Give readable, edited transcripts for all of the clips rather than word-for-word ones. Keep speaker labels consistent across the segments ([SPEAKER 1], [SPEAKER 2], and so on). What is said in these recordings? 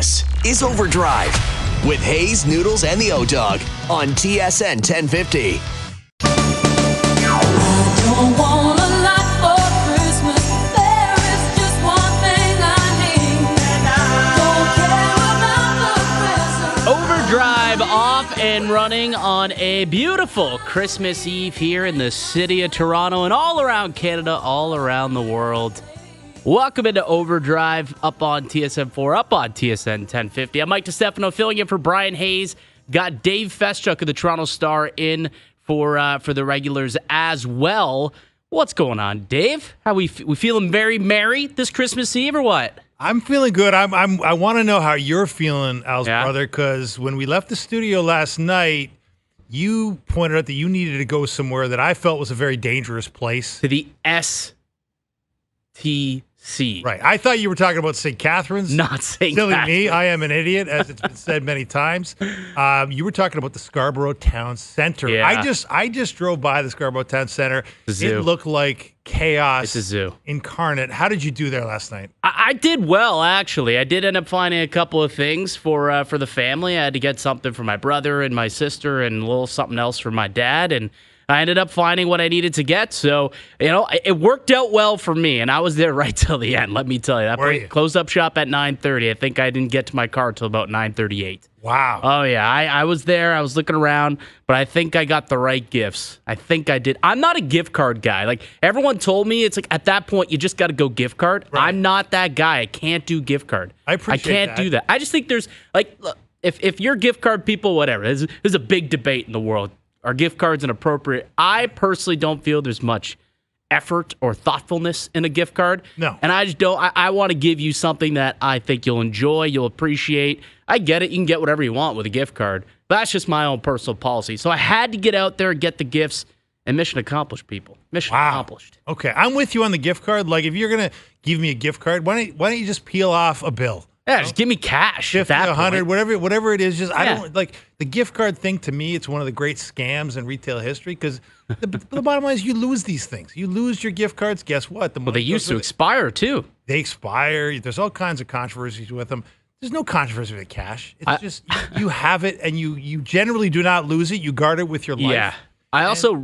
[SPEAKER 1] This is OverDrive with Hayes, Noodles, and the O-Dog on TSN 1050.
[SPEAKER 2] I don't want a lot for Christmas. There is just one thing I need. And I don't care about the presents.
[SPEAKER 3] OverDrive off and running on a beautiful Christmas Eve here in the city of Toronto and all around Canada, all around the world. Welcome into OverDrive up on TSN4, up on TSN 1050. I'm Mike DeStefano filling in for Brian Hayes. Got Dave Feschuk of the Toronto Star in for the regulars as well. What's going on, Dave? How we feeling very merry this Christmas Eve or what?
[SPEAKER 4] I'm feeling good. I want to know how you're feeling, Al's brother, because when we left the studio last night, you pointed out that you needed to go somewhere that I felt was a very dangerous place.
[SPEAKER 3] To the STC.
[SPEAKER 4] Right. I thought you were talking about St. Catharines.
[SPEAKER 3] Not St.
[SPEAKER 4] Silly
[SPEAKER 3] Catharines.
[SPEAKER 4] me. I am an idiot, as it's been said many times. You were talking about the Scarborough Town Center.
[SPEAKER 3] Yeah.
[SPEAKER 4] I just drove by the Scarborough Town Center.
[SPEAKER 3] The zoo.
[SPEAKER 4] It looked like chaos.
[SPEAKER 3] It's a zoo.
[SPEAKER 4] Incarnate. How did you do there last night?
[SPEAKER 3] I did well, actually. I did end up finding a couple of things for the family. I had to get something for my brother and my sister and a little something else for my dad, and I ended up finding what I needed to get. So, it worked out well for me, and I was there right till the end, let me tell you. That place closed up shop at 9:30. I think I didn't get to my car till about 9:38.
[SPEAKER 4] Wow.
[SPEAKER 3] Oh, yeah. I was there. I was looking around, but I think I got the right gifts. I think I did. I'm not a gift card guy. Like, everyone told me, it's like, at that point, you just got to go gift card. Right. I'm not that guy. I can't do gift card.
[SPEAKER 4] I can't
[SPEAKER 3] do that. I just think there's, like, look, if you're gift card people, whatever. There's a big debate in the world. Are gift cards inappropriate? I personally don't feel there's much effort or thoughtfulness in a gift card.
[SPEAKER 4] No.
[SPEAKER 3] And I just don't. I want to give you something that I think you'll enjoy, you'll appreciate. I get it. You can get whatever you want with a gift card. But that's just my own personal policy. So I had to get out there and get the gifts, and mission accomplished, people. Mission accomplished.
[SPEAKER 4] Okay, I'm with you on the gift card. Like, if you're going to give me a gift card, why don't you just peel off a bill?
[SPEAKER 3] Yeah, just give me cash.
[SPEAKER 4] 50,
[SPEAKER 3] at that
[SPEAKER 4] 100,
[SPEAKER 3] point.
[SPEAKER 4] whatever it is. I don't like the gift card thing. To me, it's one of the great scams in retail history because the bottom line is you lose these things. You lose your gift cards. Guess what?
[SPEAKER 3] Well, they used to expire too.
[SPEAKER 4] They expire. There's all kinds of controversies with them. There's no controversy with cash. It's just you have it, and you generally do not lose it. You guard it with your life.
[SPEAKER 3] Yeah. I also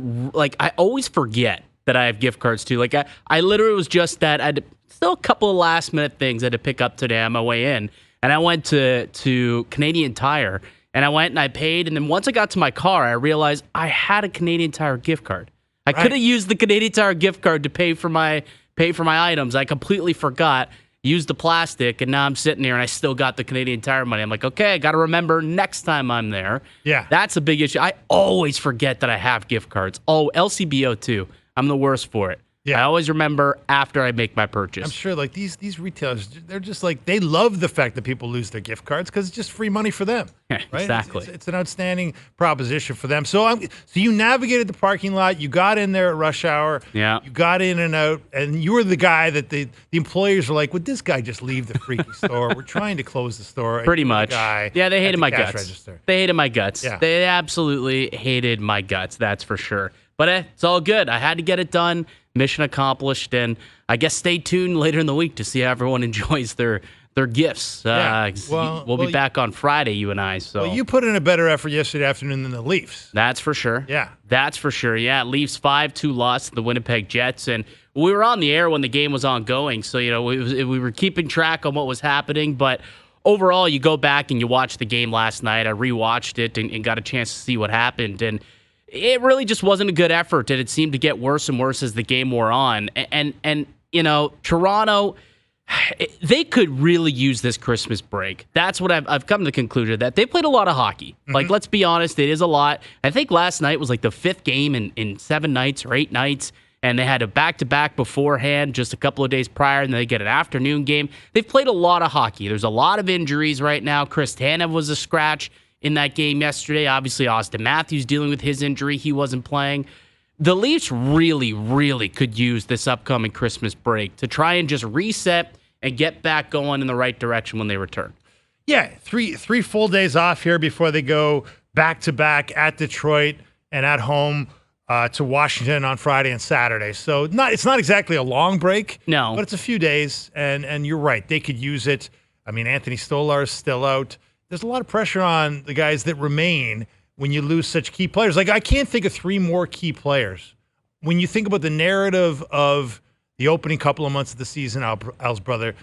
[SPEAKER 3] I always forget that I have gift cards too. Like I literally was just that. I had still a couple of last minute things I had to pick up today on my way in, and I went to Canadian Tire, and I went and I paid, and then once I got to my car, I realized I had a Canadian Tire gift card. I could have used the Canadian Tire gift card to pay for my items. I completely forgot. Used the plastic, and now I'm sitting here and I still got the Canadian Tire money. I'm like, okay, I got to remember next time I'm there.
[SPEAKER 4] Yeah.
[SPEAKER 3] That's a big issue. I always forget that I have gift cards. Oh, LCBO too. I'm the worst for it. Yeah. I always remember after I make my purchase.
[SPEAKER 4] I'm sure like these retailers, they're just like, they love the fact that people lose their gift cards because it's just free money for them. Right?
[SPEAKER 3] Exactly.
[SPEAKER 4] It's an outstanding proposition for them. So you navigated the parking lot. You got in there at rush hour.
[SPEAKER 3] Yeah.
[SPEAKER 4] You got in and out, and you were the guy that the employers were like, would this guy just leave the freaky store? We're trying to close the store.
[SPEAKER 3] Pretty much. Yeah, they hated my guts.
[SPEAKER 4] Register.
[SPEAKER 3] They hated my guts.
[SPEAKER 4] Yeah.
[SPEAKER 3] They absolutely hated my guts, that's for sure. But it's all good. I had to get it done. Mission accomplished, and I guess stay tuned later in the week to see how everyone enjoys their gifts. We'll be back on Friday, you and I. So
[SPEAKER 4] you put in a better effort yesterday afternoon than the Leafs.
[SPEAKER 3] That's for sure.
[SPEAKER 4] Yeah.
[SPEAKER 3] That's for sure. Yeah, Leafs 5-2 loss to the Winnipeg Jets, and we were on the air when the game was ongoing, so we were keeping track on what was happening, but overall, you go back and you watch the game last night. I rewatched it and got a chance to see what happened, and it really just wasn't a good effort, and it seemed to get worse and worse as the game wore on. And Toronto, they could really use this Christmas break. That's what I've come to the conclusion that they played a lot of hockey. Mm-hmm. Like, let's be honest, it is a lot. I think last night was like the fifth game in 7 nights or 8 nights, and they had a back-to-back beforehand just a couple of days prior, and they get an afternoon game. They've played a lot of hockey. There's a lot of injuries right now. Chris Tanev was a scratch in that game yesterday. Obviously, Austin Matthews dealing with his injury. He wasn't playing. The Leafs really, really could use this upcoming Christmas break to try and just reset and get back going in the right direction when they return.
[SPEAKER 4] Yeah, three full days off here before they go back-to-back at Detroit and at home to Washington on Friday and Saturday. So it's not exactly a long break.
[SPEAKER 3] No.
[SPEAKER 4] But it's a few days, and you're right. They could use it. I mean, Anthony Stolar's still out. There's a lot of pressure on the guys that remain when you lose such key players. Like, I can't think of 3 more key players. When you think about the narrative of the opening couple of months of the season, Al's brother,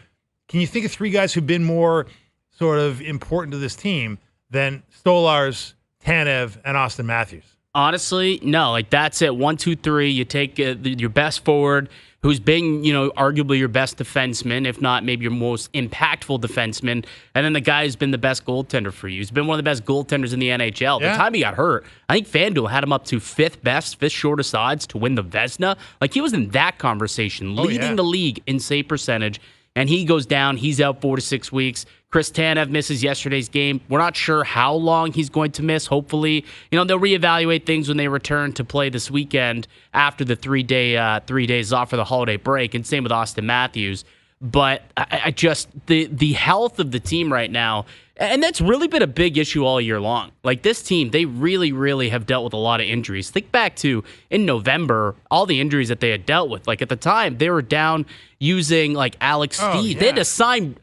[SPEAKER 4] can you think of 3 guys who've been more sort of important to this team than Stolarz, Tanev, and Austin Matthews?
[SPEAKER 3] Honestly, no. Like, that's it. 1, 2, 3. You take your best forward, who's been, arguably your best defenseman, if not maybe your most impactful defenseman, and then the guy who's been the best goaltender for you. He's been one of the best goaltenders in the NHL.
[SPEAKER 4] Yeah.
[SPEAKER 3] The time he got hurt, I think FanDuel had him up to 5th best, 5th shortest odds to win the Vezina. Like, he was in that conversation, leading the league in save percentage, and he goes down. He's out 4 to 6 weeks. Chris Tanev misses yesterday's game. We're not sure how long he's going to miss. Hopefully, they'll reevaluate things when they return to play this weekend after the 3 days off for the holiday break. And same with Austin Matthews. But I just the health of the team right now, and that's really been a big issue all year long. Like, this team, they really, really have dealt with a lot of injuries. Think back to in November, all the injuries that they had dealt with. Like, at the time, they were down using like Alex Steed.
[SPEAKER 4] Yeah.
[SPEAKER 3] They had to sign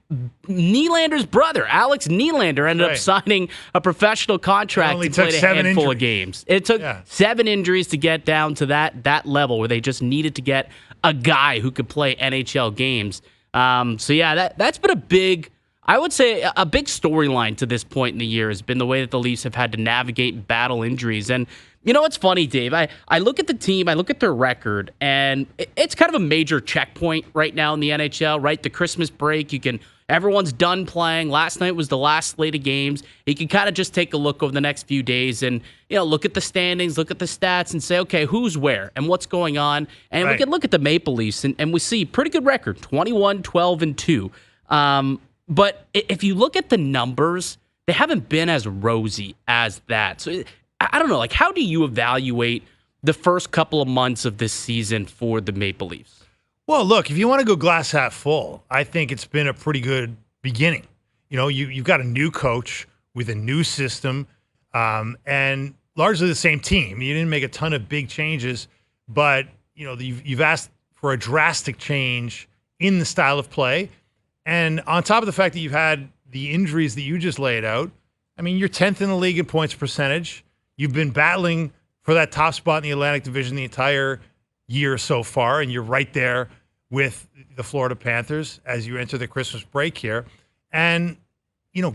[SPEAKER 3] Nylander's brother, Alex Nylander, ended up signing a professional contract to play a handful of games. It took 7 injuries to get down to that level where they just needed to get a guy who could play NHL games. That's been a big storyline to this point in the year has been the way that the Leafs have had to navigate and battle injuries. And what's funny, Dave? I look at the team, I look at their record, and it's kind of a major checkpoint right now in the NHL, right? The Christmas break, everyone's done playing. Last night was the last slate of games. You can kind of just take a look over the next few days and, look at the standings, look at the stats and say, okay, who's where and what's going on? And we can look at the Maple Leafs and we see pretty good record, 21, 12, and 2. But if you look at the numbers, they haven't been as rosy as that. So I don't know, like, how do you evaluate the first couple of months of this season for the Maple Leafs?
[SPEAKER 4] Well, look, if you want to go glass half full, I think it's been a pretty good beginning. You've got a new coach with a new system, and largely the same team. You didn't make a ton of big changes, but you've asked for a drastic change in the style of play. And on top of the fact that you've had the injuries that you just laid out, I mean, you're 10th in the league in points percentage. You've been battling for that top spot in the Atlantic Division the entire year so far, and you're right there with the Florida Panthers as you enter the Christmas break here. And,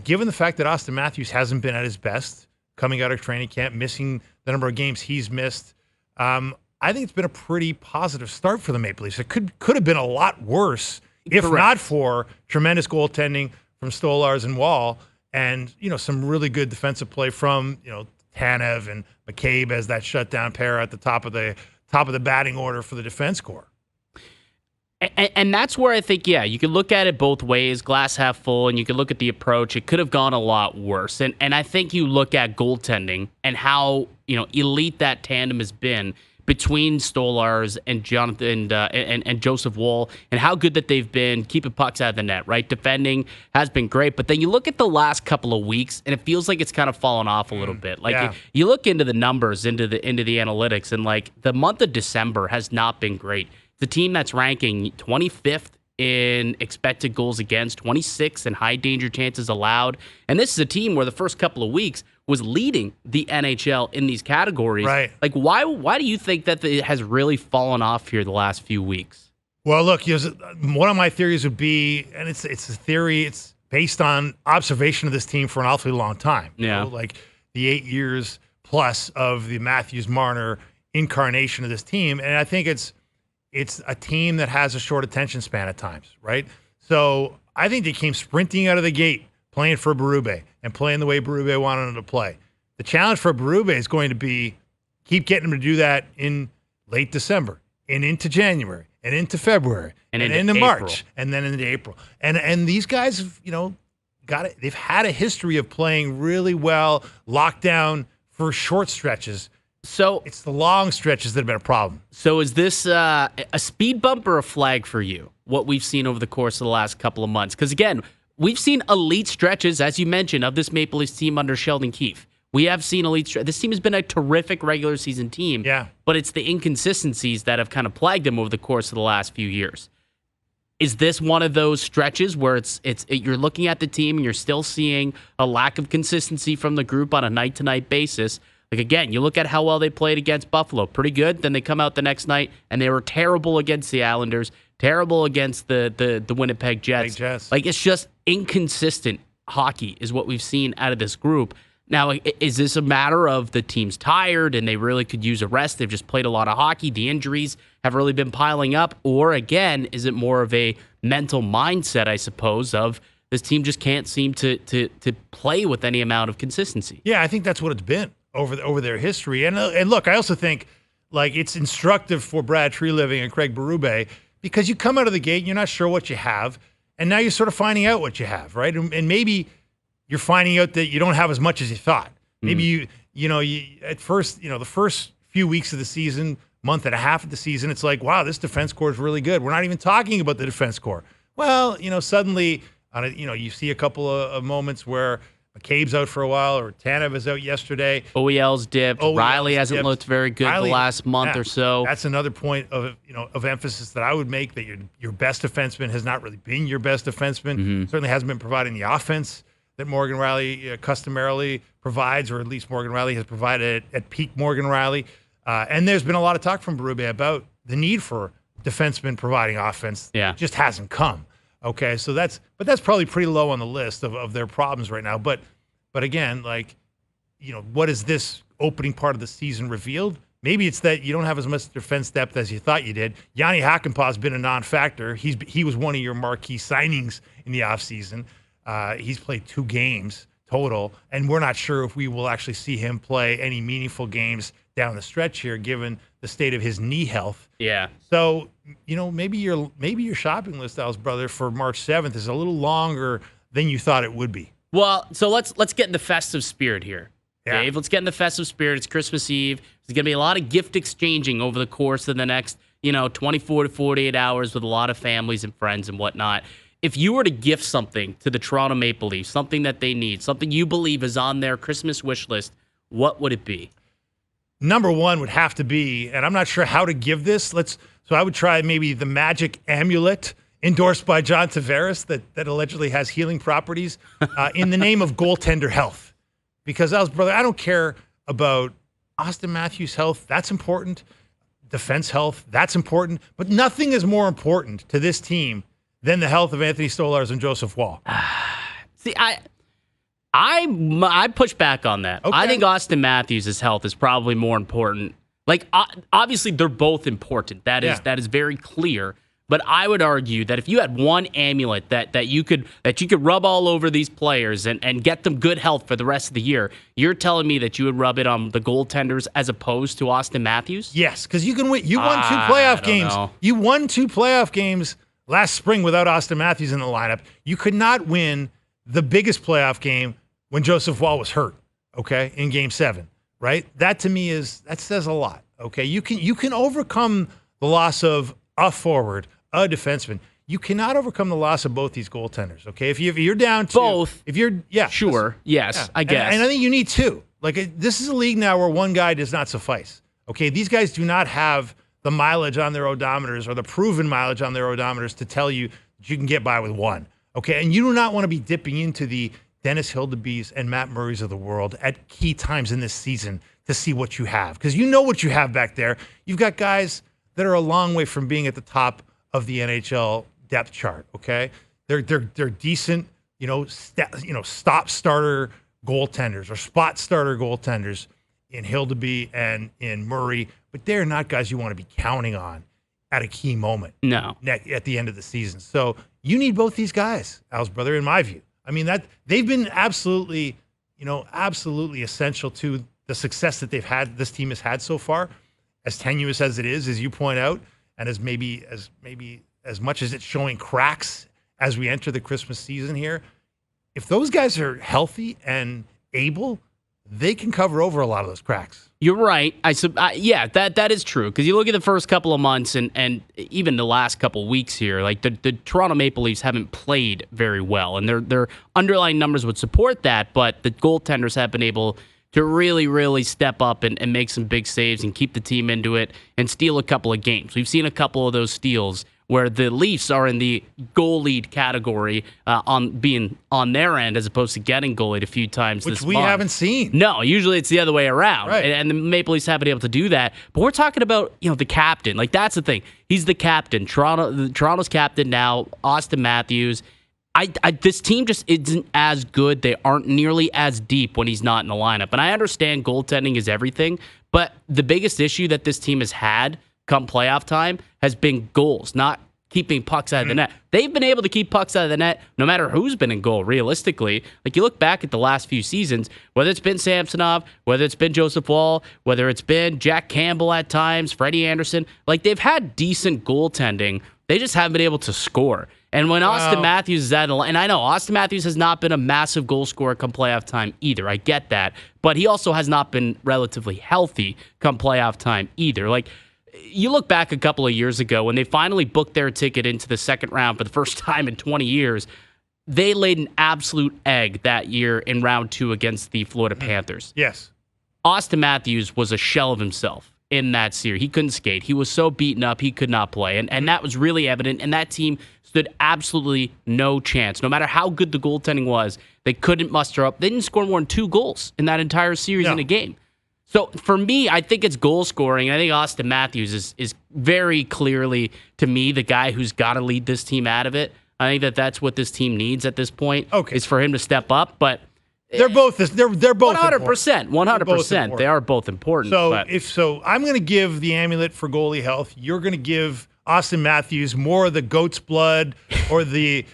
[SPEAKER 4] given the fact that Austin Matthews hasn't been at his best coming out of training camp, missing the number of games he's missed, I think it's been a pretty positive start for the Maple Leafs. It could have been a lot worse if not for tremendous goaltending from Stolarz and Wall and, some really good defensive play from, Tanev and McCabe as that shutdown pair at the top of the batting order for the defense corps.
[SPEAKER 3] And that's where I think, you can look at it both ways, glass half full, and you can look at the approach. It could have gone a lot worse. And I think you look at goaltending and how, elite that tandem has been between Stolarz and Jonathan and Joseph Woll, and how good that they've been keeping pucks out of the net, right? Defending has been great, but then you look at the last couple of weeks, and it feels like it's kind of fallen off a little bit. Like you look into the numbers, into the analytics, and like the month of December has not been great. The team that's ranking 25th in expected goals against, 26th in high danger chances allowed, and this is a team where the first couple of weeks was leading the NHL in these categories.
[SPEAKER 4] Right.
[SPEAKER 3] Like, why do you think that it has really fallen off here the last few weeks?
[SPEAKER 4] Well, look, one of my theories would be, and it's a theory, it's based on observation of this team for an awfully long time. Like the 8 years plus of the Matthews-Marner incarnation of this team. And I think it's a team that has a short attention span at times, right? So I think they came sprinting out of the gate playing for Berube and playing the way Berube wanted them to play. The challenge for Berube is going to be keep getting them to do that in late December and into January and into February and into March and then into April. And these guys, got it. They've had a history of playing really well, locked down for short stretches. So it's the long stretches that have been a problem. So
[SPEAKER 3] is this a speed bump or a flag for you, what we've seen over the course of the last couple of months? Because, again, we've seen elite stretches, as you mentioned, of this Maple Leafs team under Sheldon Keefe. We have seen elite stretches. This team has been a terrific regular season team, but it's the inconsistencies that have kind of plagued them over the course of the last few years. Is this one of those stretches where you're looking at the team and you're still seeing a lack of consistency from the group on a night-to-night basis? Like, again, you look at how well they played against Buffalo. Pretty good. Then they come out the next night, and they were terrible against the Islanders, terrible against the Winnipeg Jets. Like, it's just inconsistent hockey is what we've seen out of this group. Now, is this a matter of the team's tired and they really could use a rest? They've just played a lot of hockey. The injuries have really been piling up. Or, again, is it more of a mental mindset, I suppose, of this team just can't seem to play with any amount of consistency?
[SPEAKER 4] Yeah, I think that's what it's been over their history. And look, I also think like it's instructive for Brad Treliving and Craig Berube because you come out of the gate and you're not sure what you have, and now you're sort of finding out what you have, right? And maybe you're finding out that you don't have as much as you thought. Maybe you at first, the first few weeks of the season, month and a half of the season, it's like, wow, this defense core is really good. We're not even talking about the defense core. Well, suddenly, you see a couple of moments where McCabe's out for a while, or Tanev is out yesterday.
[SPEAKER 3] OEL's dipped. Riley hasn't looked very good the last month or so.
[SPEAKER 4] That's another point of emphasis that I would make, that your best defenseman has not really been your best defenseman. Certainly hasn't been providing the offense that Morgan Riley customarily provides, or at least Morgan Riley has provided at peak Morgan Riley. And there's been a lot of talk from Berube about the need for defensemen providing offense.
[SPEAKER 3] Yeah.
[SPEAKER 4] It just hasn't come. Okay, so that's probably pretty low on the list of their problems right now. But again, what is this opening part of the season revealed? Maybe it's that you don't have as much defense depth as you thought you did. Yanni Hakanpää's been a non-factor. He was one of your marquee signings in the offseason. He's played 2 games total, and we're not sure if we will actually see him play any meaningful games down the stretch here, given the state of his knee health.
[SPEAKER 3] Yeah.
[SPEAKER 4] So, maybe your shopping list, Al's brother, for March 7th is a little longer than you thought it would be.
[SPEAKER 3] Well, so let's get in the festive spirit here,
[SPEAKER 4] Yeah.
[SPEAKER 3] Dave. Let's get in the festive spirit. It's Christmas Eve. There's going to be a lot of gift exchanging over the course of the next, 24 to 48 hours with a lot of families and friends and whatnot. If you were to gift something to the Toronto Maple Leafs, something that they need, something you believe is on their Christmas wish list, what would it be?
[SPEAKER 4] Number one would have to be, and I'm not sure how to give this. So I would try maybe the magic amulet endorsed by John Tavares that allegedly has healing properties in the name of goaltender health. Because Al's brother, I don't care about Austin Matthews' health. That's important. Defense health, that's important. But nothing is more important to this team than the health of Anthony Stolarz and Joseph Wall.
[SPEAKER 3] See, I push back on that.
[SPEAKER 4] Okay.
[SPEAKER 3] I think Austin Matthews' health is probably more important. Obviously, they're both important. That is very clear. But I would argue that if you had one amulet that you could rub all over these players and get them good health for the rest of the year, you're telling me that you would rub it on the goaltenders as opposed to Austin Matthews?
[SPEAKER 4] Yes, because you can win. You won 2 playoff games. You won 2 playoff games last spring without Austin Matthews in the lineup. You could not win the biggest playoff game when Joseph Wall was hurt, okay, in Game 7, right? That to me that says a lot, okay? You can overcome the loss of a forward, a defenseman. You cannot overcome the loss of both these goaltenders, okay? If you're down to
[SPEAKER 3] both,
[SPEAKER 4] sure,
[SPEAKER 3] yes, I guess,
[SPEAKER 4] and I think you need 2. This is a league now where one guy does not suffice, okay? These guys do not have the mileage on their odometers or the proven mileage on their odometers to tell you that you can get by with one, okay? And you do not want to be dipping into the Dennis Hildebees and Matt Murrays of the world at key times in this season to see what you have, because you know what you have back there. You've got guys that are a long way from being at the top of the NHL depth chart, okay? They're decent, stop starter goaltenders or spot starter goaltenders in Hildeby and in Murray, but they're not guys you want to be counting on at a key moment.
[SPEAKER 3] No.
[SPEAKER 4] At the end of the season. So you need both these guys, Al's brother, in my view. I mean, that they've been absolutely essential to the success that this team has had so far, as tenuous as it is, as you point out, and as maybe as much as it's showing cracks as we enter the Christmas season here. If those guys are healthy and able, they can cover over a lot of those cracks.
[SPEAKER 3] You're right. That is true. Because you look at the first couple of months and even the last couple of weeks here, the Toronto Maple Leafs haven't played very well, and their underlying numbers would support that. But the goaltenders have been able to really, really step up and make some big saves and keep the team into it and steal a couple of games. We've seen a couple of those steals where the Leafs are in the goal lead category on being on their end as opposed to getting goalied a few times
[SPEAKER 4] Which
[SPEAKER 3] this
[SPEAKER 4] we
[SPEAKER 3] month.
[SPEAKER 4] haven't seen.
[SPEAKER 3] No, usually it's the other way around.
[SPEAKER 4] Right.
[SPEAKER 3] And the Maple Leafs haven't been able to do that. But we're talking about, the captain. Like, that's the thing. He's the captain. Toronto's captain now, Auston Matthews. This team just isn't as good. They aren't nearly as deep when he's not in the lineup. And I understand goaltending is everything, but the biggest issue that this team has had come playoff time has been goals, not keeping pucks out of the net. They've been able to keep pucks out of the net no matter who's been in goal, realistically. Like, you look back at the last few seasons, whether it's been Samsonov, whether it's been Joseph Wall, whether it's been Jack Campbell at times, Freddie Anderson, like, they've had decent goaltending. They just haven't been able to score. And when Auston Matthews is at the line, and I know Auston Matthews has not been a massive goal scorer come playoff time either. I get that. But he also has not been relatively healthy come playoff time either. Like, you look back a couple of years ago when they finally booked their ticket into the second round for the first time in 20 years, they laid an absolute egg that year in round 2 against the Florida Panthers.
[SPEAKER 4] Yes.
[SPEAKER 3] Auston Matthews was a shell of himself in that series. He couldn't skate. He was so beaten up, he could not play. And that was really evident. And that team stood absolutely no chance. No matter how good the goaltending was, they couldn't muster up. They didn't score more than 2 goals in that entire series in a game. So for me, I think it's goal scoring. I think Auston Matthews is very clearly, to me, the guy who's got to lead this team out of it. I think that's what this team needs at this point, is for him to step up. But
[SPEAKER 4] they're both
[SPEAKER 3] 100%. 100%. They are both important.
[SPEAKER 4] So I'm going to give the amulet for goalie health. You're going to give Auston Matthews more of the goat's blood or the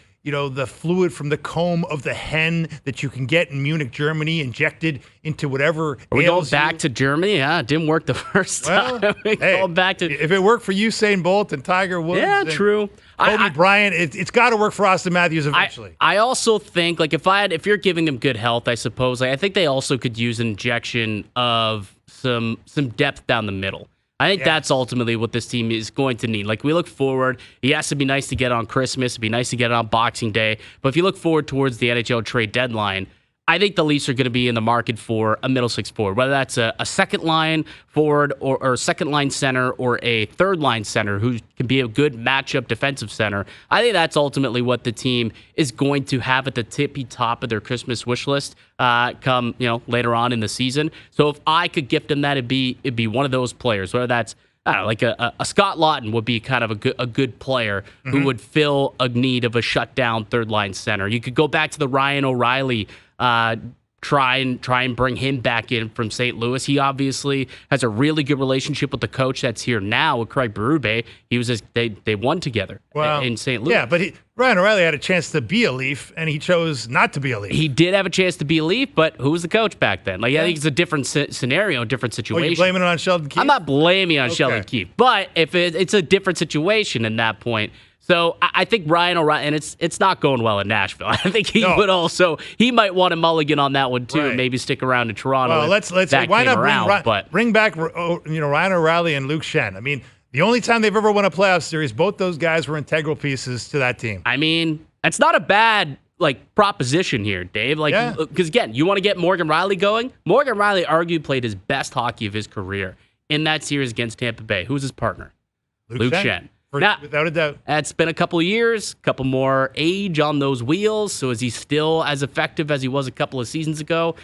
[SPEAKER 4] fluid from the comb of the hen that you can get in Munich, Germany, injected into whatever.
[SPEAKER 3] Are we going back to Germany? Yeah, it didn't work the first time. Going back to
[SPEAKER 4] if it worked for Usain Bolt and Tiger Woods, and
[SPEAKER 3] true.
[SPEAKER 4] Kobe Bryant, it's got to work for Auston Matthews eventually.
[SPEAKER 3] I also think, like, if you're giving them good health, I suppose, I think they also could use an injection of some depth down the middle. I think that's ultimately what this team is going to need. Like, we look forward. Yes, it'd be nice to get on Christmas. It'd be nice to get it on Boxing Day. But if you look forward towards the NHL trade deadline, I think the Leafs are going to be in the market for a middle six forward, whether that's a second line forward or a second line center or a third line center who can be a good matchup defensive center. I think that's ultimately what the team is going to have at the tippy top of their Christmas wish list come later on in the season. So if I could gift them that, it'd be one of those players, whether that's like a Scott Lawton would be kind of a good player who would fill a need of a shutdown third line center. You could go back to the Ryan O'Reilly. Try and bring him back in from St. Louis. He obviously has a really good relationship with the coach that's here now, with Craig Berube. He was they won together in St. Louis.
[SPEAKER 4] Yeah, but Ryan O'Reilly had a chance to be a Leaf, and he chose not to be a Leaf.
[SPEAKER 3] He did have a chance to be a Leaf, but who was the coach back then? I think it's a different scenario, a different situation.
[SPEAKER 4] Are you blaming it on Sheldon Keefe?
[SPEAKER 3] I'm not blaming it on Sheldon Keefe, but if it's a different situation in that point. So I think Ryan O'Reilly, and it's not going well in Nashville. I think he might want a mulligan on that one too, and maybe stick around in Toronto.
[SPEAKER 4] Well, let's why not bring back Ryan O'Reilly and Luke Shen. I mean, the only time they've ever won a playoff series, both those guys were integral pieces to that team.
[SPEAKER 3] I mean, it's not a bad proposition here, Dave. Because again, you want to get Morgan Rielly going. Morgan Rielly arguably played his best hockey of his career in that series against Tampa Bay. Who's his partner?
[SPEAKER 4] Luke Shen.
[SPEAKER 3] Now,
[SPEAKER 4] without a doubt.
[SPEAKER 3] It's been a couple of years, a couple more age on those wheels. So is he still as effective as he was a couple of seasons ago?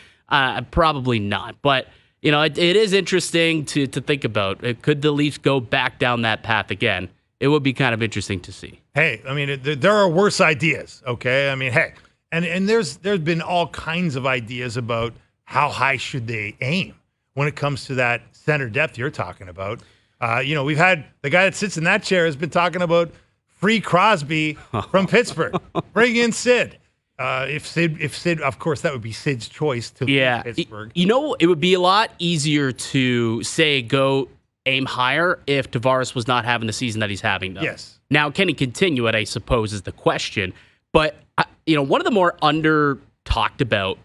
[SPEAKER 3] Probably not. But, it is interesting to think about. Could the Leafs go back down that path again? It would be kind of interesting to see.
[SPEAKER 4] Hey, I mean, there are worse ideas, okay? I mean, hey, and there's been all kinds of ideas about how high should they aim when it comes to that center depth you're talking about. We've had the guy that sits in that chair has been talking about free Crosby from Pittsburgh. Bring in Sid. If Sid, of course, that would be Sid's choice to leave Pittsburgh.
[SPEAKER 3] It would be a lot easier to say go aim higher if Tavares was not having the season that he's having, though.
[SPEAKER 4] Yes.
[SPEAKER 3] Now, can he continue it, I suppose, is the question. But, one of the more under-talked about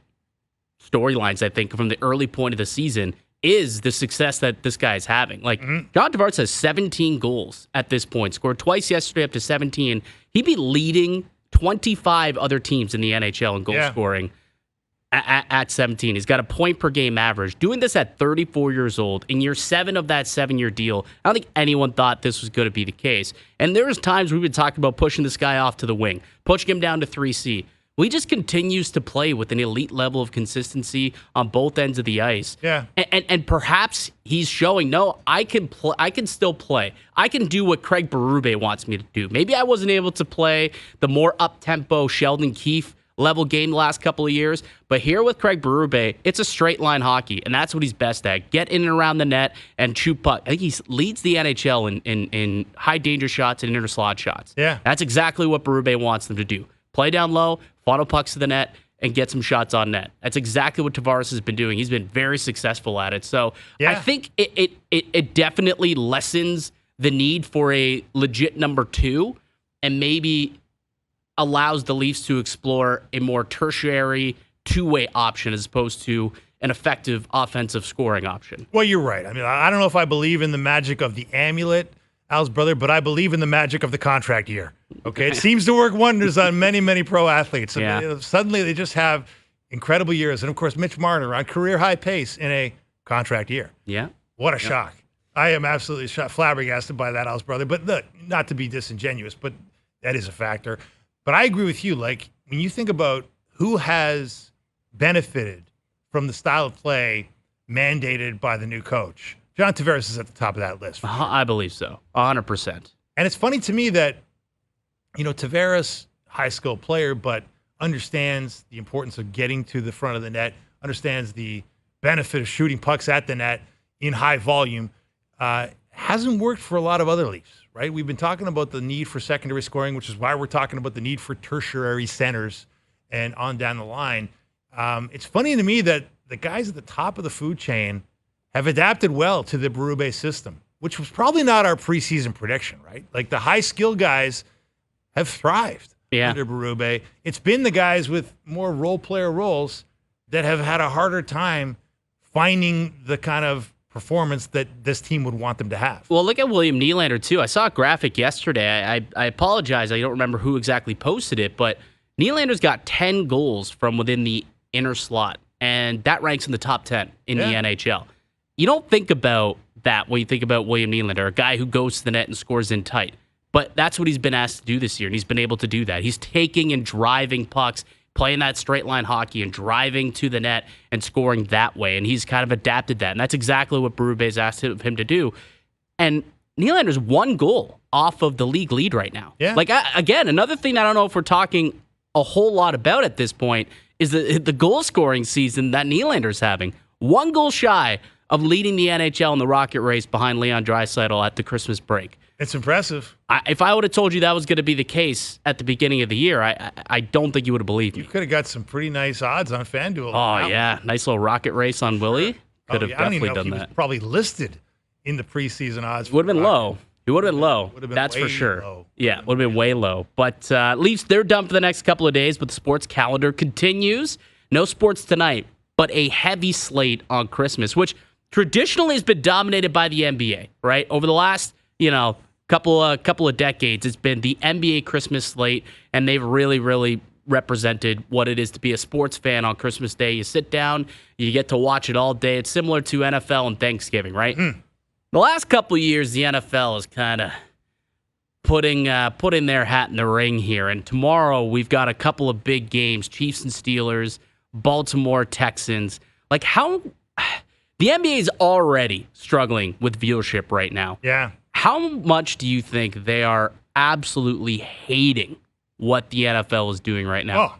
[SPEAKER 3] storylines, I think, from the early point of the season is the success that this guy is having. John Tavares has 17 goals at this point, scored twice yesterday up to 17. He'd be leading 25 other teams in the NHL in goal scoring. at 17. He's got a point per game average. Doing this at 34 years old in year 7 of that 7-year deal, I don't think anyone thought this was going to be the case. And there was times we've been talking about pushing this guy off to the wing, pushing him down to 3C. Well, he just continues to play with an elite level of consistency on both ends of the ice.
[SPEAKER 4] Yeah.
[SPEAKER 3] And perhaps he's showing, no, I can still play. I can do what Craig Berube wants me to do. Maybe I wasn't able to play the more up-tempo Sheldon Keefe level game the last couple of years, but here with Craig Berube, it's a straight line hockey, and that's what he's best at. Get in and around the net and shoot puck. I think he leads the NHL in high danger shots and inner slot shots.
[SPEAKER 4] Yeah.
[SPEAKER 3] That's exactly what Berube wants them to do. Play down low, funnel pucks to the net, and get some shots on net. That's exactly what Tavares has been doing. He's been very successful at it. So I think it definitely lessens the need for a legit number 2, and maybe allows the Leafs to explore a more tertiary two-way option as opposed to an effective offensive scoring option.
[SPEAKER 4] Well, you're right. I mean, I don't know if I believe in the magic of the amulet, Al's brother, but I believe in the magic of the contract year. Okay, it seems to work wonders on many, many pro athletes.
[SPEAKER 3] Yeah.
[SPEAKER 4] Suddenly, they just have incredible years, and of course, Mitch Marner on career high pace in a contract year.
[SPEAKER 3] Yeah,
[SPEAKER 4] what a shock! I am absolutely flabbergasted by that, Al's brother. But look, not to be disingenuous, but that is a factor. But I agree with you. Like, when you think about who has benefited from the style of play mandated by the new coach, John Tavares is at the top of that list.
[SPEAKER 3] I believe so, 100%.
[SPEAKER 4] And it's funny to me that, Tavares, high skill player, but understands the importance of getting to the front of the net, understands the benefit of shooting pucks at the net in high volume, hasn't worked for a lot of other Leafs, right? We've been talking about the need for secondary scoring, which is why we're talking about the need for tertiary centers and on down the line. It's funny to me that the guys at the top of the food chain have adapted well to the Berube system, which was probably not our preseason prediction, right? Like, the high skill guys have thrived under Berube. It's been the guys with more role player roles that have had a harder time finding the kind of performance that this team would want them to have.
[SPEAKER 3] Well, look at William Nylander, too. I saw a graphic yesterday. I apologize. I don't remember who exactly posted it, but Nylander's got 10 goals from within the inner slot, and that ranks in the top 10 in the NHL. You don't think about that when you think about William Nylander, a guy who goes to the net and scores in tight. But that's what he's been asked to do this year, and he's been able to do that. He's taking and driving pucks, playing that straight line hockey and driving to the net and scoring that way. And he's kind of adapted that. And that's exactly what Berube's asked him to do. And Nylander's 1 goal off of the league lead right now.
[SPEAKER 4] Yeah.
[SPEAKER 3] Like, again, another thing I don't know if we're talking a whole lot about at this point is the goal scoring season that Nylander's having. 1 goal shy of leading the NHL in the Rocket race behind Leon Draisaitl at the Christmas break.
[SPEAKER 4] It's impressive.
[SPEAKER 3] If I would have told you that was going to be the case at the beginning of the year, I don't think you would have believed me.
[SPEAKER 4] You could have got some pretty nice odds on FanDuel.
[SPEAKER 3] Oh, yeah. Nice little rocket race on Willie. Could have definitely done that.
[SPEAKER 4] Was probably listed in the preseason odds.
[SPEAKER 3] Would have been low. It would have been low. That's for sure.
[SPEAKER 4] Low.
[SPEAKER 3] Yeah, would have been way low. But Leafs, they're done for the next couple of days, but the sports calendar continues. No sports tonight, but a heavy slate on Christmas, which traditionally has been dominated by the NBA, right? Over the last, couple of decades, it's been the NBA Christmas slate, and they've really, really represented what it is to be a sports fan on Christmas Day. You sit down, you get to watch it all day. It's similar to NFL and Thanksgiving, right? The last couple of years, the NFL is kind of putting their hat in the ring here. And tomorrow, we've got a couple of big games, Chiefs and Steelers, Baltimore Texans. Like, how... The NBA is already struggling with viewership right now.
[SPEAKER 4] Yeah.
[SPEAKER 3] How much do you think they are absolutely hating what the NFL is doing right now?
[SPEAKER 4] Oh,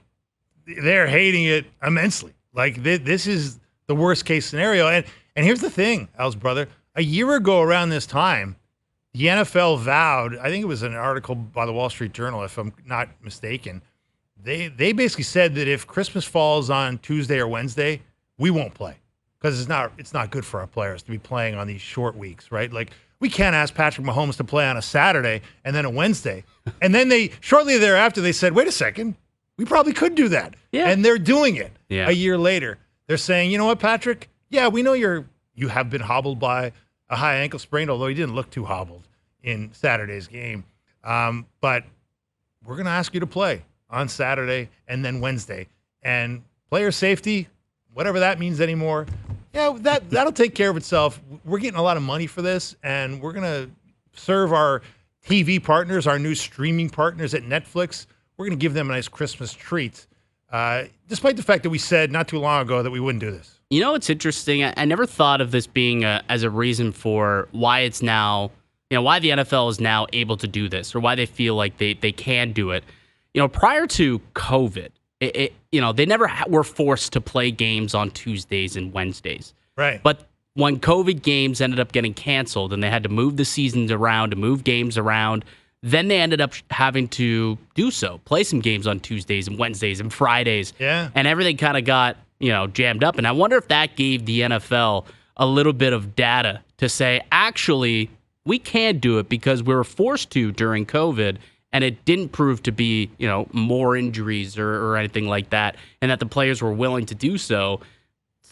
[SPEAKER 4] they're hating it immensely. Like, this is the worst case scenario. And here's the thing, Al's brother. A year ago around this time, the NFL vowed, I think it was an article by the Wall Street Journal, if I'm not mistaken, they basically said that if Christmas falls on Tuesday or Wednesday, we won't play. Because it's not good for our players to be playing on these short weeks, right? Like, we can't ask Patrick Mahomes to play on a Saturday and then a Wednesday. And then shortly thereafter, they said, wait a second, we probably could do that.
[SPEAKER 3] Yeah.
[SPEAKER 4] And they're doing it a year later. They're saying, you know what, Patrick? Yeah, we know you have been hobbled by a high ankle sprain, although he didn't look too hobbled in Saturday's game. But we're going to ask you to play on Saturday and then Wednesday. And player safety, whatever that means anymore. Yeah, that'll take care of itself. We're getting a lot of money for this, and we're going to serve our TV partners, our new streaming partners at Netflix. We're going to give them a nice Christmas treat, despite the fact that we said not too long ago that we wouldn't do this.
[SPEAKER 3] You know, it's interesting. I never thought of this being as a reason for why it's now, why the NFL is now able to do this, or why they feel like they can do it. Prior to COVID, they never were forced to play games on Tuesdays and Wednesdays.
[SPEAKER 4] Right.
[SPEAKER 3] But when COVID games ended up getting canceled and they had to move the seasons around, to move games around, then they ended up having to do so, play some games on Tuesdays and Wednesdays and Fridays.
[SPEAKER 4] Yeah.
[SPEAKER 3] And everything kind of got jammed up. And I wonder if that gave the NFL a little bit of data to say, actually, we can't do it because we were forced to during COVID, and it didn't prove to be, more injuries or anything like that, and that the players were willing to do so.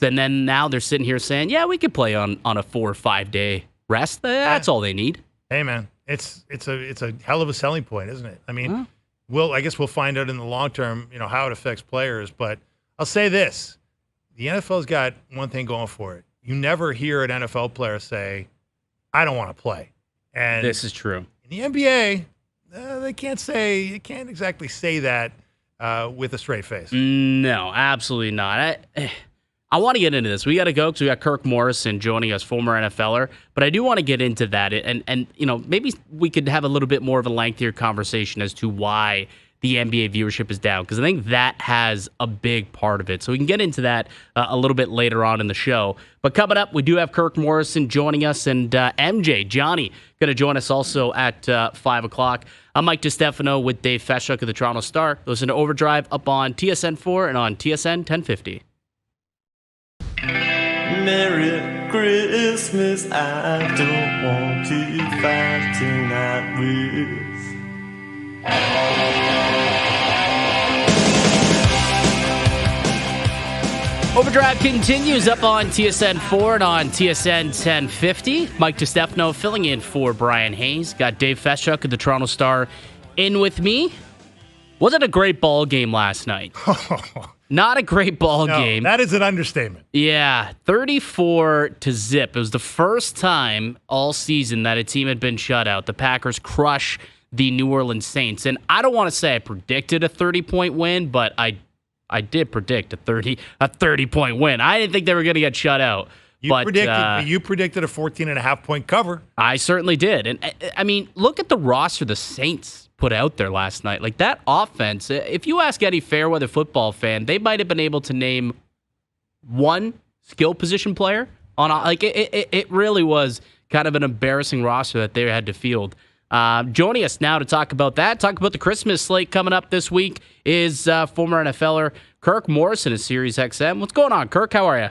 [SPEAKER 3] And then now they're sitting here saying, yeah, we could play on a 4 or 5 day rest. That's all they need.
[SPEAKER 4] Hey, man, it's a hell of a selling point, isn't it? I mean, I guess we'll find out in the long term, how it affects players, but I'll say this. The NFL's got one thing going for it. You never hear an NFL player say, I don't want to play. And
[SPEAKER 3] this is true.
[SPEAKER 4] In the NBA, they can't exactly say that with a straight face.
[SPEAKER 3] No, absolutely not. I want to get into this. We got to go because we got Kirk Morrison joining us, former NFLer. But I do want to get into that. And maybe we could have a little bit more of a lengthier conversation as to why the NBA viewership is down, because I think that has a big part of it. So we can get into that a little bit later on in the show. But coming up, we do have Kirk Morrison joining us, and MJ, Johnny, going to join us also at 5 o'clock. I'm Mike DiStefano with Dave Feschuk of the Toronto Star. Listen to OverDrive up on TSN 4 and on TSN 1050.
[SPEAKER 5] Merry Christmas, I don't want to fight tonight with.
[SPEAKER 3] OverDrive continues up on TSN 4 and on TSN 1050. Mike DiStefano filling in for Brian Hayes. Got Dave Feschuk of the Toronto Star in with me. Wasn't a great ball game last night. Not a great ball game.
[SPEAKER 4] That is an understatement.
[SPEAKER 3] Yeah, 34-0. It was the first time all season that a team had been shut out. The Packers crush the New Orleans Saints. And I don't want to say I predicted a 30-point win, but I did predict a 30-point win. I didn't think they were going to get shut out.
[SPEAKER 4] You predicted a 14.5-point cover.
[SPEAKER 3] I certainly did. And I mean, look at the roster the Saints put out there last night. Like, that offense, if you ask any fair-weather football fan, they might have been able to name one skill position player on. It really was kind of an embarrassing roster that they had to field. Joining us now to talk about the Christmas slate coming up this week is former NFLer Kirk Morrison of SiriusXM. What's going on, Kirk? How are you?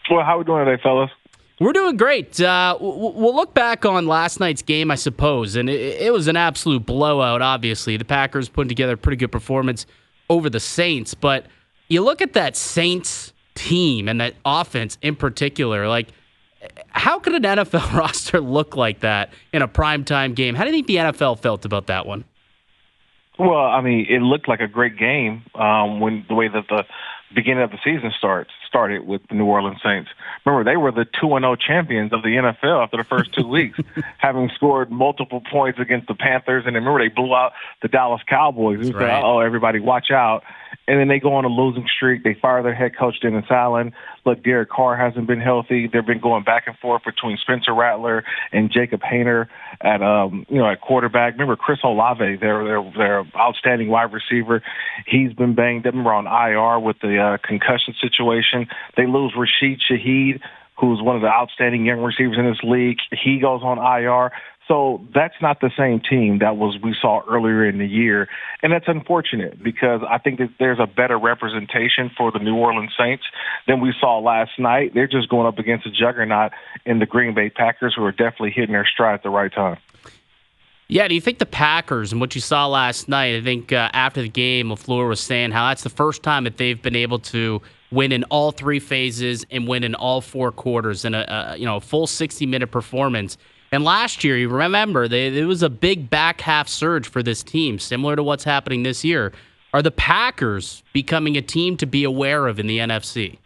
[SPEAKER 6] Well, how are we doing today, fellas?
[SPEAKER 3] We're doing great. We'll look back on last night's game, I suppose, and it was an absolute blowout, obviously. The Packers putting together a pretty good performance over the Saints, but you look at that Saints team and that offense in particular, like, how could an NFL roster look like that in a primetime game? How do you think the NFL felt about that one?
[SPEAKER 6] Well, I mean, it looked like a great game when the way that the beginning of the season started with the New Orleans Saints. Remember, they were the 2-0 champions of the NFL after the first 2 weeks, having scored multiple points against the Panthers. And remember, they blew out the Dallas Cowboys. We said, "Oh, everybody, watch out." And then they go on a losing streak. They fire their head coach, Dennis Allen. Look, Derek Carr hasn't been healthy. They've been going back and forth between Spencer Rattler and Jacob Hayner at quarterback. Remember Chris Olave, their outstanding wide receiver. He's been banged up. Remember on IR with the concussion situation. They lose Rashid Shaheed, who's one of the outstanding young receivers in this league. He goes on IR. So that's not the same team that we saw earlier in the year. And that's unfortunate because I think that there's a better representation for the New Orleans Saints than we saw last night. They're just going up against a juggernaut in the Green Bay Packers, who are definitely hitting their stride at the right time.
[SPEAKER 3] Yeah, do you think the Packers and what you saw last night, I think after the game, LaFleur was saying how that's the first time that they've been able to win in all three phases and win in all four quarters in a full 60-minute performance. And last year, you remember, there was a big back half surge for this team, similar to what's happening this year. Are the Packers becoming a team to be aware of in the NFC?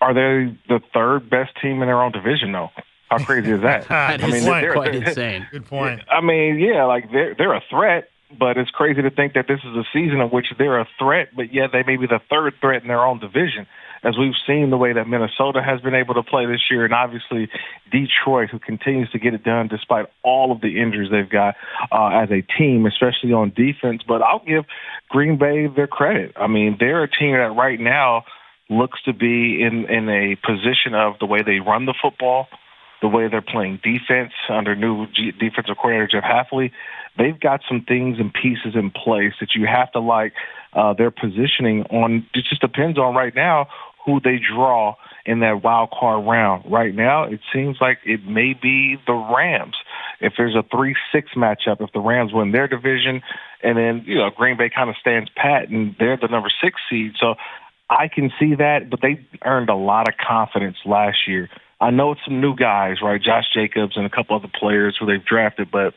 [SPEAKER 6] Are they the third best team in their own division, though? How crazy is that?
[SPEAKER 3] That is quite insane.
[SPEAKER 4] Good point.
[SPEAKER 6] I mean, yeah, like they're a threat, but it's crazy to think that this is a season in which they're a threat, but yet they may be the third threat in their own division, as we've seen the way that Minnesota has been able to play this year, and obviously Detroit, who continues to get it done despite all of the injuries they've got as a team, especially on defense. But I'll give Green Bay their credit. I mean, they're a team that right now looks to be in a position of the way they run the football, the way they're playing defense under new defensive coordinator Jeff Hafley. They've got some things and pieces in place that you have to like their positioning on. It just depends on right now who they draw in that wild card round. Right now, it seems like it may be the Rams. If there's a 3-6 matchup, if the Rams win their division, and then Green Bay kind of stands pat and they're the number 6 seed. So I can see that, but they earned a lot of confidence last year. I know it's some new guys, right? Josh Jacobs and a couple other players who they've drafted, but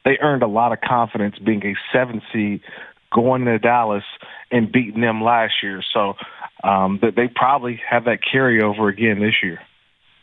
[SPEAKER 6] they earned a lot of confidence being a 7 seed, going to Dallas and beating them last year. So they probably have that carryover again this year.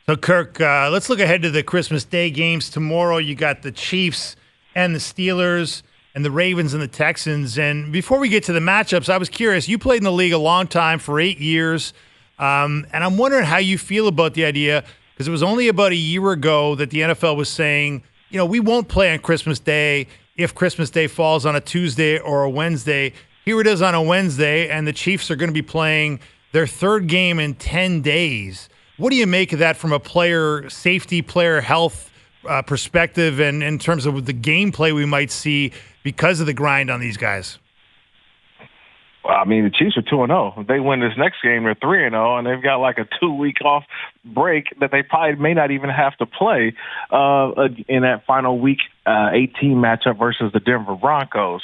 [SPEAKER 4] So, Kirk, let's look ahead to the Christmas Day games tomorrow. You got the Chiefs and the Steelers and the Ravens and the Texans. And before we get to the matchups, I was curious. You played in the league a long time, for 8 years. And I'm wondering how you feel about the idea, because it was only about a year ago that the NFL was saying, we won't play on Christmas Day if Christmas Day falls on a Tuesday or a Wednesday. Here it is on a Wednesday, and the Chiefs are going to be playing their third game in 10 days. What do you make of that from a player safety, player health perspective, and in terms of the gameplay we might see because of the grind on these guys?
[SPEAKER 6] Well, I mean, the Chiefs are 2-0. If they win this next game, they're 3-0, and they've got like a 2-week off break that they probably may not even have to play in that final week 18 matchup versus the Denver Broncos.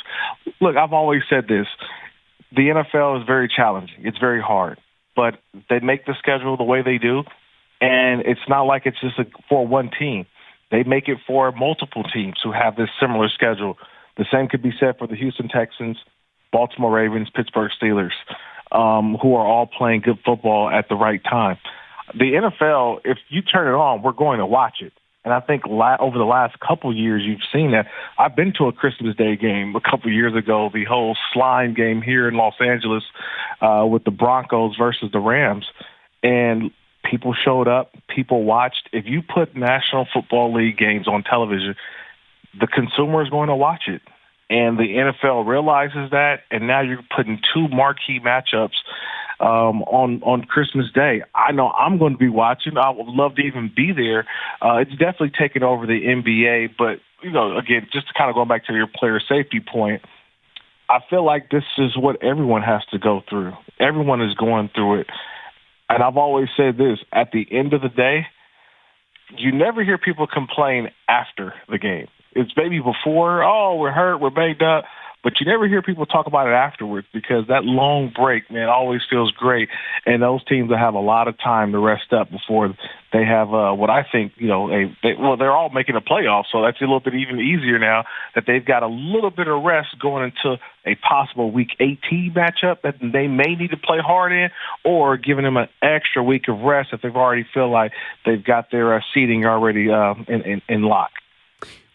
[SPEAKER 6] Look, I've always said this. The NFL is very challenging. It's very hard. But they make the schedule the way they do, and it's not like it's just for one team. They make it for multiple teams who have this similar schedule. The same could be said for the Houston Texans, Baltimore Ravens, Pittsburgh Steelers, who are all playing good football at the right time. The NFL, if you turn it on, we're going to watch it. And I think over the last couple years, you've seen that. I've been to a Christmas Day game a couple years ago, the whole slime game here in Los Angeles with the Broncos versus the Rams. And people showed up, people watched. If you put National Football League games on television, the consumer is going to watch it. And the NFL realizes that, and now you're putting two marquee matchups on Christmas Day. I know I'm going to be watching. I would love to even be there. It's definitely taken over the NBA, but, again, just to kind of go back to your player safety point, I feel like this is what everyone has to go through. Everyone is going through it. And I've always said this, at the end of the day, you never hear people complain after the game. It's maybe before, we're hurt, we're banged up, but you never hear people talk about it afterwards, because that long break, man, always feels great. And those teams will have a lot of time to rest up before they have what I think, they're all making a playoff, so that's a little bit even easier now that they've got a little bit of rest going into a possible Week 18 matchup that they may need to play hard in, or giving them an extra week of rest if they've already feel like they've got their seating already in lock.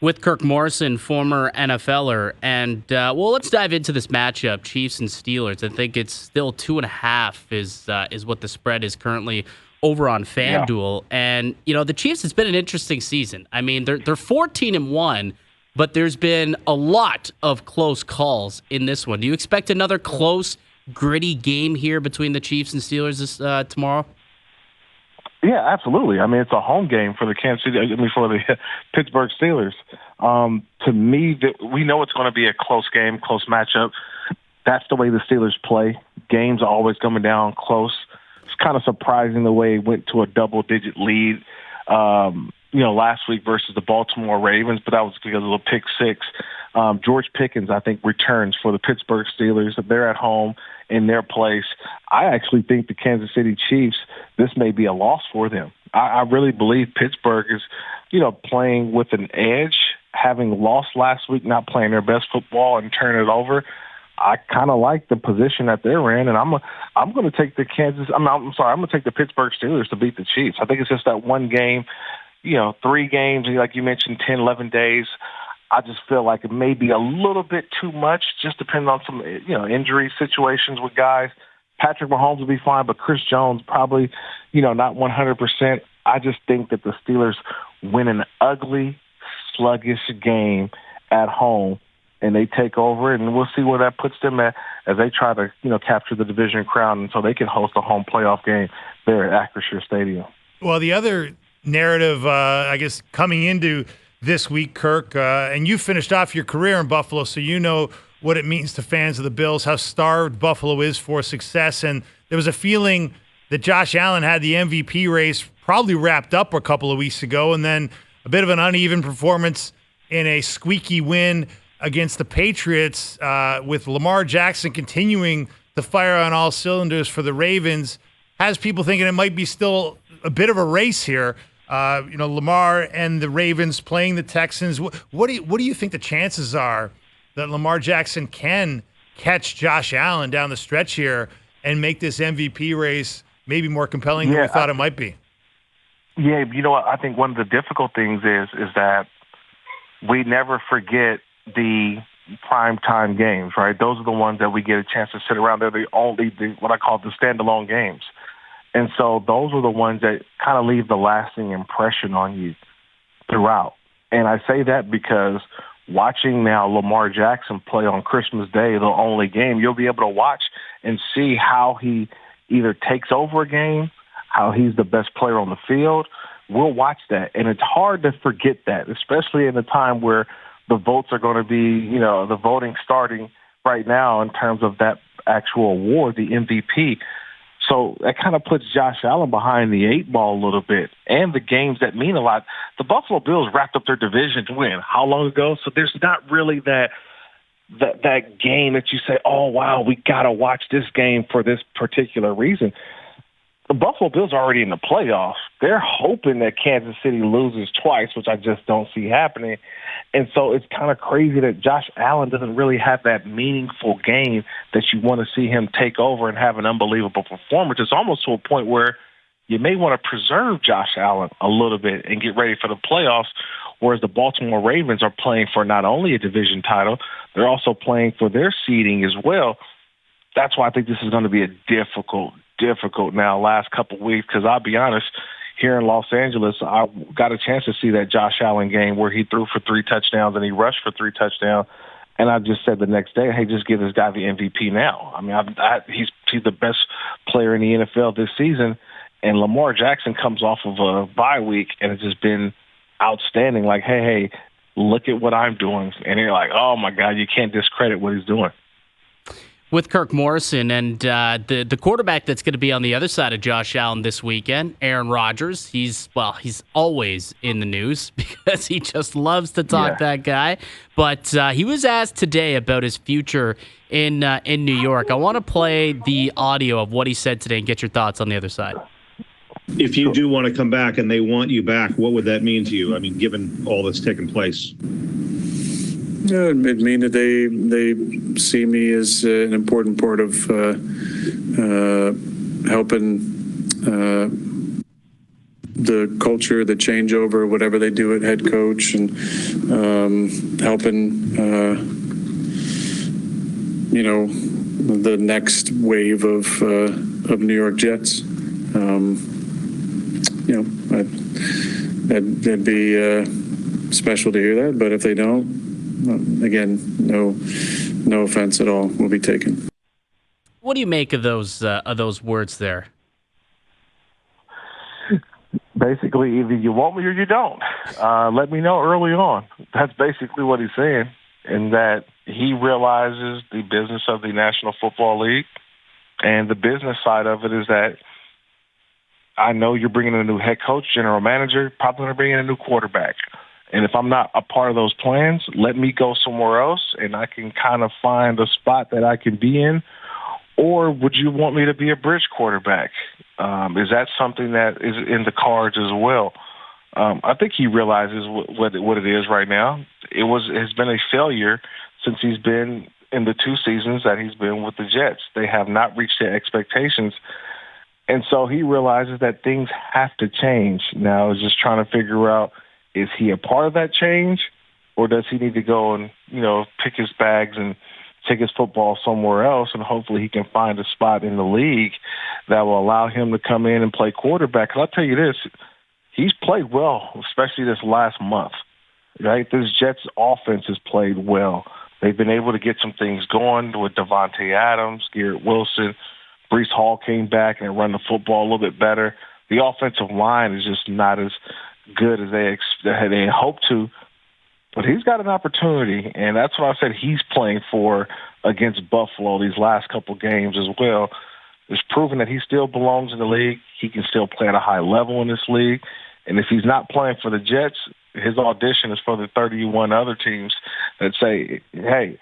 [SPEAKER 3] With Kirk Morrison, former NFLer, and let's dive into this matchup, Chiefs and Steelers. I think it's still 2.5 is what the spread is currently over on FanDuel. Yeah. And the Chiefs, it's been an interesting season. I mean, they're 14-1, but there's been a lot of close calls in this one. Do you expect another close, gritty game here between the Chiefs and Steelers tomorrow?
[SPEAKER 6] Yeah, absolutely. I mean, it's a home game for the for the Pittsburgh Steelers. To me, we know it's going to be a close game, close matchup. That's the way the Steelers play. Games are always coming down close. It's kind of surprising the way it went to a double-digit lead, last week versus the Baltimore Ravens, but that was because of a pick six. George Pickens, I think, returns for the Pittsburgh Steelers. They're at home in their place. I actually think the Kansas City Chiefs, this may be a loss for them. I really believe Pittsburgh is, playing with an edge, having lost last week, not playing their best football and turn it over. I kind of like the position that they're in, and I'm going to take the I'm going to take the Pittsburgh Steelers to beat the Chiefs. I think it's just that one game, 3 games, like you mentioned, 10, 11 days. I just feel like it may be a little bit too much, just depending on some, injury situations with guys. Patrick Mahomes will be fine, but Chris Jones probably, not 100%. I just think that the Steelers win an ugly, sluggish game at home, and they take over, and we'll see where that puts them at as they try to, capture the division crown, and so they can host a home playoff game there at Acrisure Stadium.
[SPEAKER 4] Well, the other narrative, I guess, coming into this week, Kirk, and you finished off your career in Buffalo, so you know what it means to fans of the Bills, how starved Buffalo is for success. And there was a feeling that Josh Allen had the MVP race probably wrapped up a couple of weeks ago, and then a bit of an uneven performance in a squeaky win against the Patriots with Lamar Jackson continuing to fire on all cylinders for the Ravens has people thinking it might be still a bit of a race here. Lamar and the Ravens playing the Texans. What do you think the chances are that Lamar Jackson can catch Josh Allen down the stretch here and make this MVP race maybe more compelling than we thought it might be?
[SPEAKER 6] Yeah, what? I think one of the difficult things is that we never forget the primetime games, right? Those are the ones that we get a chance to sit around. They're what I call the standalone games. And so those are the ones that kind of leave the lasting impression on you throughout. And I say that because watching now Lamar Jackson play on Christmas Day, the only game, you'll be able to watch and see how he either takes over a game, how he's the best player on the field. We'll watch that. And it's hard to forget that, especially in a time where the votes are going to be, the voting starting right now in terms of that actual award, the MVP. So that kind of puts Josh Allen behind the 8 ball a little bit, and the games that mean a lot. The Buffalo Bills wrapped up their division win how long ago? So there's not really that game that you say, oh, wow, we got to watch this game for this particular reason. The Buffalo Bills are already in the playoffs. They're hoping that Kansas City loses twice, which I just don't see happening. And so it's kind of crazy that Josh Allen doesn't really have that meaningful game that you want to see him take over and have an unbelievable performance. It's almost to a point where you may want to preserve Josh Allen a little bit and get ready for the playoffs, whereas the Baltimore Ravens are playing for not only a division title, they're also playing for their seeding as well. That's why I think this is going to be a difficult now last couple of weeks, because I'll be honest, here in Los Angeles, I got a chance to see that Josh Allen game where he threw for 3 touchdowns and he rushed for 3 touchdowns. And I just said the next day, hey, just give this guy the MVP now. I mean, he's the best player in the NFL this season. And Lamar Jackson comes off of a bye week and it's just been outstanding. Like, hey, look at what I'm doing. And you're like, oh, my God, you can't discredit what he's doing.
[SPEAKER 3] With Kirk Morrison and the quarterback that's going to be on the other side of Josh Allen this weekend, Aaron Rodgers, he's always in the news because he just loves to talk, that guy. But he was asked today about his future in New York. I want to play the audio of what he said today and get your thoughts on the other side.
[SPEAKER 7] If you do want to come back and they want you back, what would that mean to you? I mean, given all that's taken place.
[SPEAKER 8] Yeah, it mean that they see me as an important part of helping the culture, the changeover, whatever they do at head coach, and helping the next wave of New York Jets. That'd be special to hear that. But if they don't. Again, no offense at all will be taken.
[SPEAKER 3] What do you make of those words there?
[SPEAKER 6] Basically, either you want me or you don't. Let me know early on. That's basically what he's saying, and that he realizes the business of the National Football League, and the business side of it is that I know you're bringing in a new head coach, general manager, probably going to bring in a new quarterback. And if I'm not a part of those plans, let me go somewhere else and I can kind of find a spot that I can be in. Or would you want me to be a bridge quarterback? Is that something that is in the cards as well? I think he realizes what it is right now. Has been a failure since he's been in the 2 seasons that he's been with the Jets. They have not reached their expectations. And so he realizes that things have to change. Now, he's just trying to figure out, is he a part of that change, or does he need to go and, pick his bags and take his football somewhere else, and hopefully he can find a spot in the league that will allow him to come in and play quarterback. And I'll tell you this, he's played well, especially this last month, right? This Jets offense has played well. They've been able to get some things going with Devontae Adams, Garrett Wilson. Breece Hall came back and run the football a little bit better. The offensive line is just not as good as they had hoped to. But he's got an opportunity, and that's what I said he's playing for against Buffalo these last couple games as well. It's proven that he still belongs in the league. He can still play at a high level in this league. And if he's not playing for the Jets, his audition is for the 31 other teams that say, hey,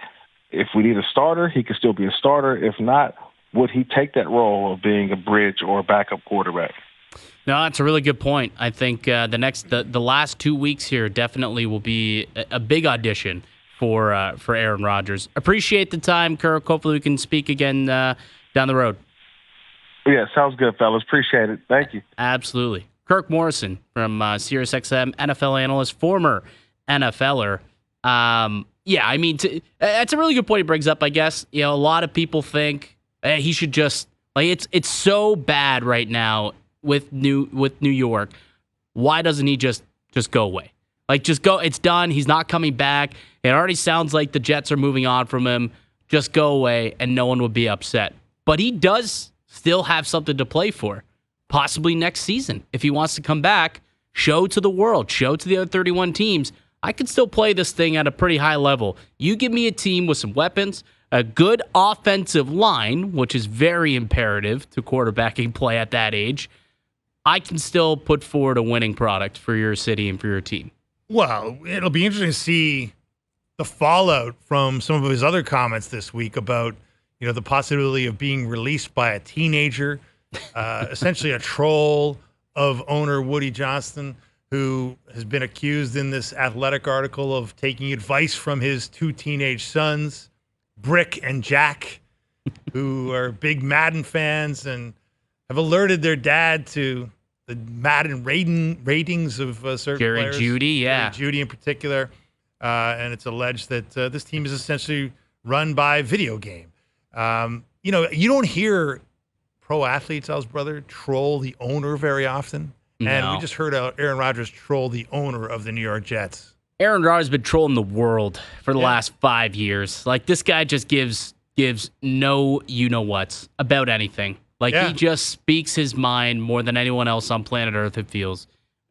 [SPEAKER 6] if we need a starter, he can still be a starter. If not, would he take that role of being a bridge or a backup quarterback?
[SPEAKER 3] No, that's a really good point. I think the last 2 weeks here definitely will be a big audition for Aaron Rodgers. Appreciate the time, Kirk. Hopefully we can speak again down the road.
[SPEAKER 6] Yeah, sounds good, fellas. Appreciate it. Thank you.
[SPEAKER 3] Absolutely. Kirk Morrison from SiriusXM, NFL analyst, former NFLer. That's a really good point he brings up, I guess. A lot of people think he should just, it's so bad right now with New York. Why doesn't he just go away? Just go. It's done. He's not coming back. It already sounds like the Jets are moving on from him. Just go away, and no one would be upset. But he does still have something to play for, possibly next season. If he wants to come back, show to the world, show to the other 31 teams, I can still play this thing at a pretty high level. You give me a team with some weapons, a good offensive line, which is very imperative to quarterbacking play at that age, I can still put forward a winning product for your city and for your team.
[SPEAKER 4] Well, it'll be interesting to see the fallout from some of his other comments this week about, the possibility of being released by a teenager, essentially a troll of owner Woody Johnston, who has been accused in this Athletic article of taking advice from his 2 teenage sons, Brick and Jack, who are big Madden fans and have alerted their dad to the Madden ratings of certain
[SPEAKER 3] Jerry
[SPEAKER 4] players.
[SPEAKER 3] Jeudy, yeah.
[SPEAKER 4] Jerry Jeudy in particular. And it's alleged that this team is essentially run by video game. You don't hear pro athletes, how's brother, troll the owner very often.
[SPEAKER 3] No.
[SPEAKER 4] And we just heard Aaron Rodgers troll the owner of the New York Jets.
[SPEAKER 3] Aaron Rodgers has been trolling the world for the last 5 years. This guy just gives no you-know-whats about anything. He just speaks his mind more than anyone else on planet Earth, it feels.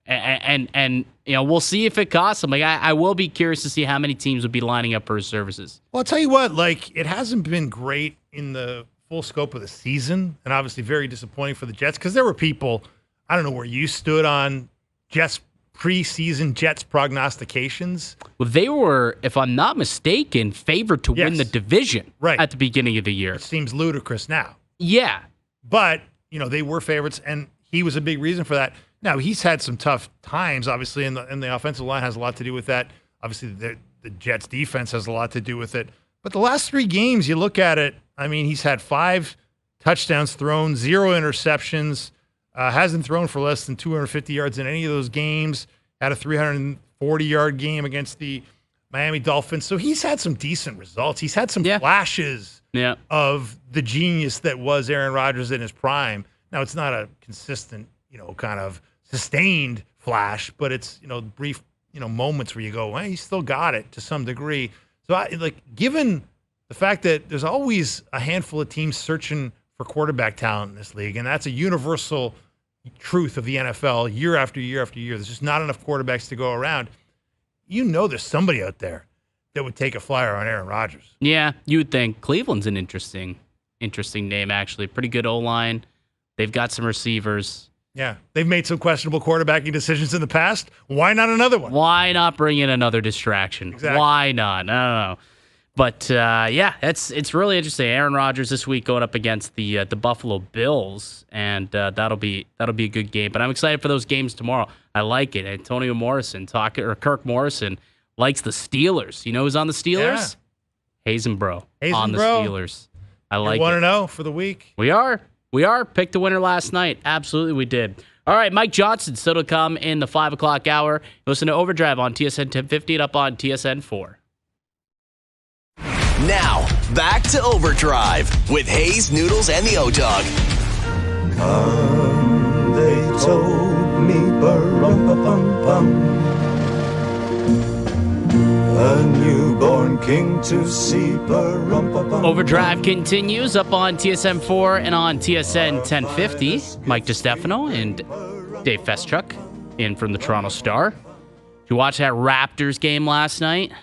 [SPEAKER 3] And we'll see if it costs him. I will be curious to see how many teams would be lining up for his services.
[SPEAKER 4] Well, I'll tell you what, it hasn't been great in the full scope of the season, and obviously very disappointing for the Jets, because there were people, I don't know where you stood on Jets preseason Jets prognostications.
[SPEAKER 3] Well, they were, if I'm not mistaken, favored to win the division at the beginning of the year.
[SPEAKER 4] It seems ludicrous now.
[SPEAKER 3] Yeah.
[SPEAKER 4] But, they were favorites, and he was a big reason for that. Now, he's had some tough times, obviously, and the offensive line has a lot to do with that. Obviously, the Jets' defense has a lot to do with it. But the last 3 games, you look at it, he's had 5 touchdowns thrown, 0 interceptions, hasn't thrown for less than 250 yards in any of those games, had a 340-yard game against the Miami Dolphins. So he's had some decent results. He's had some flashes of the genius that was Aaron Rodgers in his prime. Now, it's not a consistent, kind of sustained flash, but it's, brief, moments where you go, well, he still got it to some degree. So, given the fact that there's always a handful of teams searching for quarterback talent in this league, and that's a universal truth of the NFL year after year after year. There's just not enough quarterbacks to go around. There's somebody out there that would take a flyer on Aaron Rodgers.
[SPEAKER 3] Yeah, you would think. Cleveland's an interesting name, actually. Pretty good O-line. They've got some receivers.
[SPEAKER 4] Yeah, they've made some questionable quarterbacking decisions in the past. Why not another one?
[SPEAKER 3] Why not bring in another distraction?
[SPEAKER 4] Exactly.
[SPEAKER 3] Why not? I don't know. But, it's really interesting. Aaron Rodgers this week going up against the Buffalo Bills, and that'll be a good game. But I'm excited for those games tomorrow. I like it. Antonio Morrison, Kirk Morrison, likes the Steelers. You know who's on the Steelers? Hayes and Bro
[SPEAKER 4] Hayes
[SPEAKER 3] on
[SPEAKER 4] and
[SPEAKER 3] the
[SPEAKER 4] Bro.
[SPEAKER 3] Steelers. I like
[SPEAKER 4] Want
[SPEAKER 3] it.
[SPEAKER 4] to know for the week?
[SPEAKER 3] We are. Picked a winner last night. Absolutely, we did. All right, Mike Johnson still to come in the 5 o'clock hour. Listen to Overdrive on TSN 1050 and up on TSN 4.
[SPEAKER 1] Now, back to Overdrive with Hayes, Noodles, and the O-Dog.
[SPEAKER 5] They told me, bum a newborn king to see,
[SPEAKER 3] Overdrive continues up on TSN 4 and on TSN 1050. Mike DiStefano and Dave Feschuk in from the Toronto Star. Did you watch that Raptors game last night?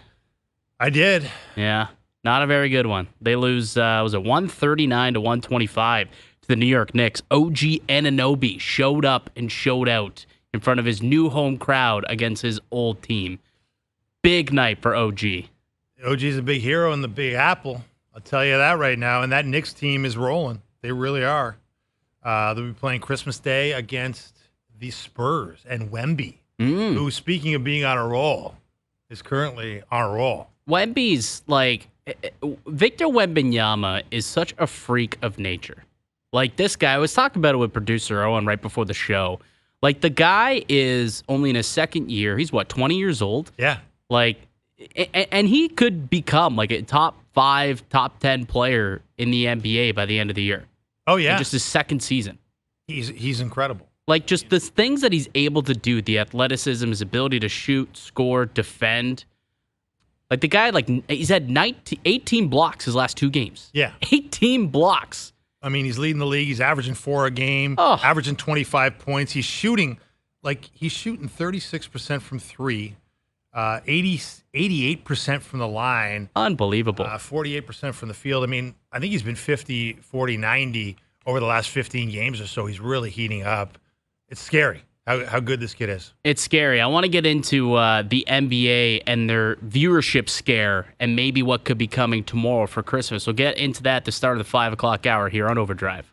[SPEAKER 4] I did.
[SPEAKER 3] Yeah, not a very good one. They lose, was it 139 to 125 to the New York Knicks. OG Anunoby showed up and showed out in front of his new home crowd against his old team. Big night for OG.
[SPEAKER 4] OG's a big hero in the Big Apple. I'll tell you that right now. And that Knicks team is rolling. They really are. They'll be playing Christmas Day against the Spurs and Wemby, who, speaking of being on a roll, is currently on a roll.
[SPEAKER 3] Wemby's like, Victor Wembanyama is such a freak of nature. Like this guy, I was talking about it with producer Owen right before the show. Like the guy is only in his second year. He's 20 years old?
[SPEAKER 4] Yeah.
[SPEAKER 3] Like, and he could become like a top 5, top 10 player in the NBA by the end of the year.
[SPEAKER 4] Oh, yeah.
[SPEAKER 3] In just his second season.
[SPEAKER 4] He's incredible.
[SPEAKER 3] Like, just the things that he's able to do, the athleticism, his ability to shoot, score, defend. Like, the guy, he's had 18 blocks his last 2 games.
[SPEAKER 4] Yeah.
[SPEAKER 3] 18 blocks.
[SPEAKER 4] I mean, he's leading the league. He's averaging 4 a game,
[SPEAKER 3] Oh.
[SPEAKER 4] averaging 25 points. He's shooting 36% from 3. 88% from the line.
[SPEAKER 3] Unbelievable.
[SPEAKER 4] 48% from the field. I mean, I think he's been 50, 40, 90 over the last 15 games or so. He's really heating up. It's scary how good this kid is.
[SPEAKER 3] It's scary. I want to get into the NBA and their viewership scare and maybe what could be coming tomorrow for Christmas. We'll get into that at the start of the 5 o'clock hour here on Overdrive.